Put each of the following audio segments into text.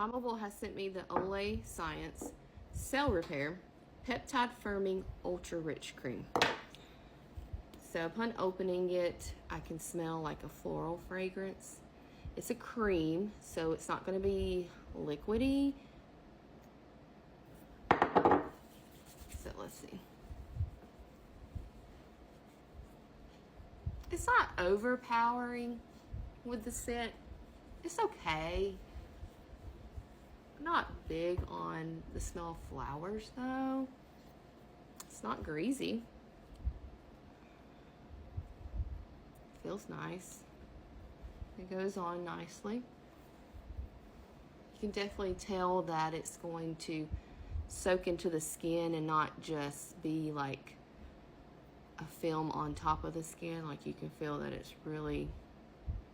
Palmable has sent me the Olay Science Cell Repair Peptide Firming Ultra Rich Cream. So upon opening it, I can smell like a floral fragrance. It's a cream, so it's not going to be liquidy. So let's see. It's not overpowering with the scent. It's okay. Not big on the smell of flowers though. It's not greasy. Feels nice. It goes on nicely. You can definitely tell that it's going to soak into the skin and not just be like a film on top of the skin. Like you can feel that it's really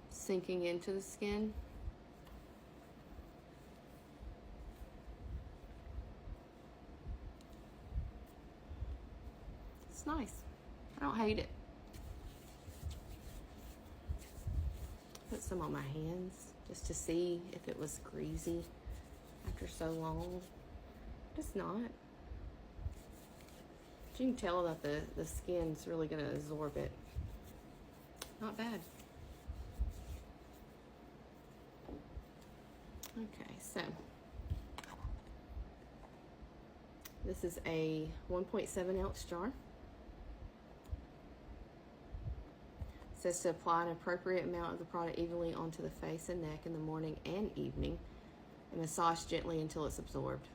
sinking into the skin. It's nice. I don't hate it. Put some on my hands just to see if it was greasy after so long. It's not. But you can tell that the skin's really going to absorb it. Not bad. Okay, so this is a 1.7 ounce jar. It says to apply an appropriate amount of the product evenly onto the face and neck in the morning and evening and massage gently until it's absorbed.